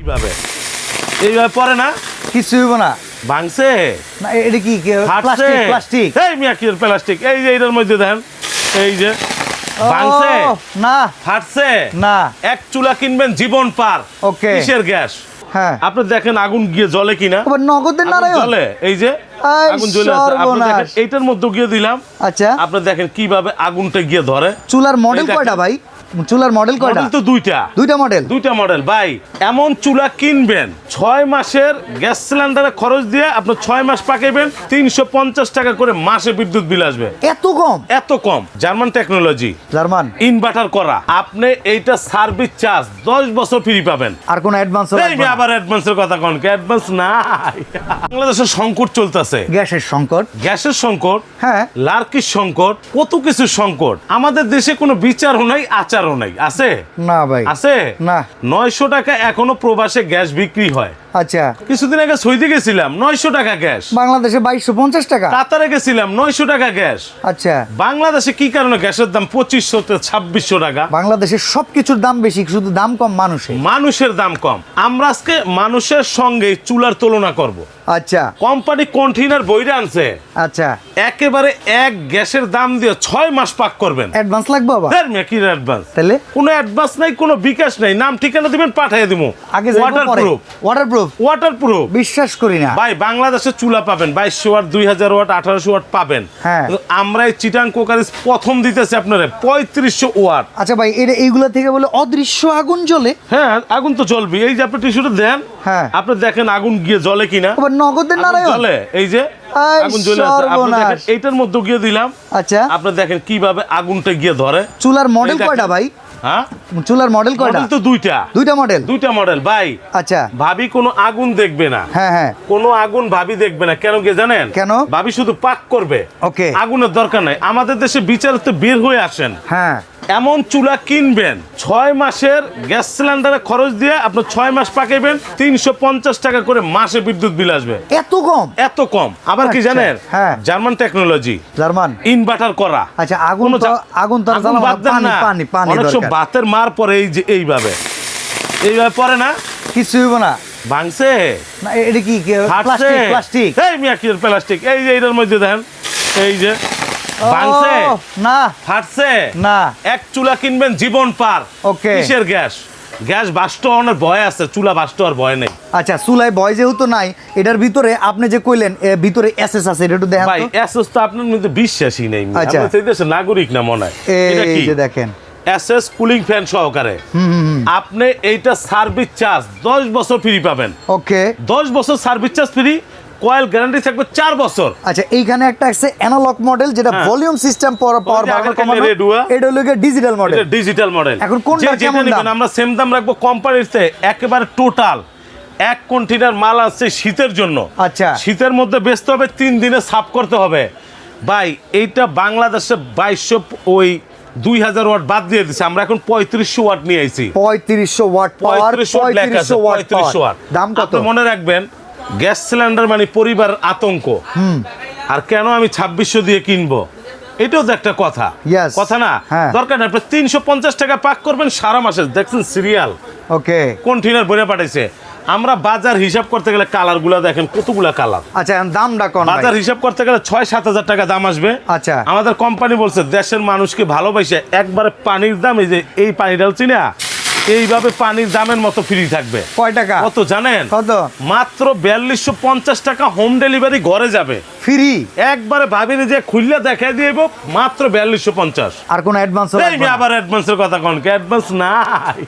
কিভাবে এইভাবে পরে না কিছু হইব না ভাঙছে না এটা কি প্লাস্টিক প্লাস্টিক এই মিয়া কি প্লাস্টিক এই যে এটার মধ্যে দেখেন এই যে ভাঙছে না ফাটছে না এক চুলা কিনবেন জীবন পার ওকে কিসের গ্যাস হ্যাঁ আপনি দেখেন আগুন গিয়ে জ্বলে কিনা আবার নগদের নারায়ণ জ্বলে এই যে এই আগুন জ্বলে আছে আপনি সর্বনাশ। দেখেন এইটার মধ্যে গিয়ে দিলাম আচ্ছা আপনি দেখেন কিভাবে আগুনটা গিয়ে ধরে চুলার মডেল এই দেখেন। কয়টা ভাই চুলার মডেল কয়টা মডেল তো দুইটা মডেল দুইটা মডেল ভাই এমন চুলা কিনবেন 6 মাসের গ্যাস সিলিন্ডারে খরচ দিয়ে আপনি 6 মাস পাকাইবেন 350 টাকা করে মাসে বিদ্যুৎ বিল আসবে এত কম এত কম জার্মান টেকনোলজি জার্মান ইনভার্টার করা আপনি এইটা সার্ভিস চার্জ 10 বছর ফ্রি পাবেন আর কোন অ্যাডভান্স এই যে আবার অ্যাডভান্সের কথা কোন কি অ্যাডভান্স নাই বাংলাদেশের সংকট চলতেছে গ্যাসের সংকট গ্যাসের সংকট হ্যাঁ লার্কির সংকট কত কিছু সংকট আমাদের দেশে কোনো বিচারও নাই আচারও নাই আছে না ভাই আছে না 900 টাকা এখনো প্রবাসে গ্যাস বিক্রি হয় আচ্ছা কিছুদিন আগে সৌদি গেছিলাম 900 টাকা গ্যাস বাংলাদেশে 2250 টাকা কাতারে গেছিলাম 900 টাকা গ্যাস আচ্ছা বাংলাদেশে কি কারণে গ্যাসের দাম 2500 থেকে 2600 টাকা বাংলাদেশে সবকিছুর দাম বেশি শুধু দাম কম মানুষের মানুষের দাম কম আমরা আজকে মানুষের সঙ্গে চুলার তুলনা করব আচ্ছা কোম্পানি কন্টেইনার বইরে আনছে আচ্ছা একেবারে এক গ্যাসের দাম দিয়ে 6 মাস পাক করবেন অ্যাডভান্স লাগবে বাবা দেড় মেকির অ্যাডভান্স তাহলে কোনো অ্যাডভান্স নাই কোনো বিকাশ নাই নাম ঠিকানা দিবেন পাঠিয়ে দিমু আগে ওয়াটারপ্রুফ ওয়াটারপ্রুফ বিশ্বাস করি না ভাই বাংলাদেশে চুলা পাবেন 2200 ওয়াট 2000 ওয়াট 1800 ওয়াট পাবেন হ্যাঁ। কিন্তু আমরা এই চিটাং কোকারিজ প্রথম দিতেছি আপনারে 3500 ওয়াট আচ্ছা ভাই এইগুলা থেকে বলে অদৃশ্য আগুন জ্বলে হ্যাঁ আগুন তো জ্বলবে এই যে আপনি টিস্যুটা দেন হ্যাঁ। আপনি দেখেন আগুন গিয়ে জ্বলে কিনা আবার নগদের আগুন নারায়ণ জ্বলে এই যে এই আগুন জ্বলে আছে আপনি সর্বনাশ। দেখেন এইটার মধ্যে গিয়ে দিলাম আচ্ছা আপনি দেখেন কিভাবে আগুনটা গিয়ে ধরে চুলার মডেল এই দেখেন। কয়টা ভাই হ্যাঁ চুলার মডেল কয়টা মডেল তো দুইটা মডেল দুইটা মডেল ভাই আচ্ছা ভাবি কোনো আগুন দেখবে না হ্যাঁ হ্যাঁ কোনো আগুন ভাবি দেখবে না কেন কি জানেন কেন? ভাবি শুধু পাক করবে ওকে আগুনের দরকার নাই আমাদের দেশে বিচারতে বের হয়ে আসেন হ্যাঁ এমন চুলা কিনবেন 6 মাসের গ্যাস সিলিন্ডারে খরচ দিয়ে আপনি 6 মাস পাকাইবেন 350 টাকা করে মাসে বিদ্যুৎ বিল আসবে এত কম এত কম আবার কি আচ্ছা, জানেন হ্যাঁ। জার্মান টেকনোলজি জার্মান ইনভার্টার করা আচ্ছা আগুন কোনো তো আগুন তো আর আগুন জ্বালানো বাদ দেন পানি না। পানি পানি অনেক সময় দরকার বাতের মার পরে এই যে এইভাবে পরে না কিছু হইব না ভাঙছে না এটা কি ফাটছে প্লাস্টিক প্লাস্টিক এই মিয়া কি প্লাস্টিক এই যে এটার মধ্যে দেখেন এই যে ভাঙছে না ফাটছে না এক চুলা কিনবেন জীবন পার ওকে কিসের গ্যাস গ্যাস বাস্ট হওয়ার ভয় আছে চুলা বাস্ট হওয়ার ভয় নেই আচ্ছা চুলায় বয় যেহেতু নাই এটার ভিতরে আপনি যে কইলেন ভিতরে এসএস আছে এটা একটু দেখেন ভাই তো এসএস তো আপনার মধ্যে বিশ্বাসই নেই আচ্ছা। আমরা সেই দেশের নাগরিক না মনে হয় এটা কি এই যে দেখেন এসএস কুলিং ফ্যান সহকারে আপনি এইটা সার্ভিস চার্জ 10 বছর ফ্রি পাবেন ওকে 10 বছর service charge free coil guarantee থাকবে 4 বছর আচ্ছা এইখানে একটা আছে অ্যানালগ মডেল যেটা হ্যাঁ। ভলিউম সিস্টেম পাওয়ার আগের কমানো রেডুয়া। এটা হলো ডিজিটাল মডেল এটা ডিজিটাল মডেল এখন কোনটা কেমন দাম? আমরা সেম দাম রাখবো কোম্পানিতে একেবারে টোটাল এক কন্টেইনার মাল আছে শীতের জন্য আচ্ছা। শীতের মধ্যে বেচতে হবে 3 দিনে সাফ করতে হবে ভাই এইটা বাংলাদেশে 2200 ওই 2000 ওয়াট বাদ দিয়ে দিছে আমরা এখন 3500 ওয়াট নিয়ে আইছি 3500 ওয়াট পাওয়ার 3500 ওয়াট 3500 ওয়াট দাম কত আপনি মনে রাখবেন গ্যাস সিলিন্ডার মানে পরিবার আতঙ্ক আর কেন আমি 2600 দিয়ে কিনবো এটাও তো একটা কথা Yes. কথা না হ্যাঁ। দরকার না আপনি 350 টাকা পাক করবেন সারা মাসে দেখছেন সিরিয়াল ওকে কন্টেইনার ভরে পাঠাইছে আমরা বাজার হিসাব করতে গেলে কালার গুলা দেখেন কতগুলা কালার আচ্ছা এখন দামটা কোন ভাই? বাজার হিসাব করতে গেলে 6-7 হাজার টাকা দাম আসবে আচ্ছা। আমাদের কোম্পানি বলছে দেশের মানুষকে ভালোবাসে একবারে পানির দাম এই যে এই পানি ঢালছি না এইভাবে পানির দামের মতো ফ্রি থাকবে কয় টাকা কত জানেন কত মাত্র 4250 টাকা হোম ডেলিভারি ঘরে যাবে ফ্রি একবারে ভাবিনি যে খুললে দেখাই দিয়ে মাত্র 4250 আর কোন অ্যাডভান্স আবার অ্যাডভান্সের কথা কোন কি অ্যাডভান্স নাই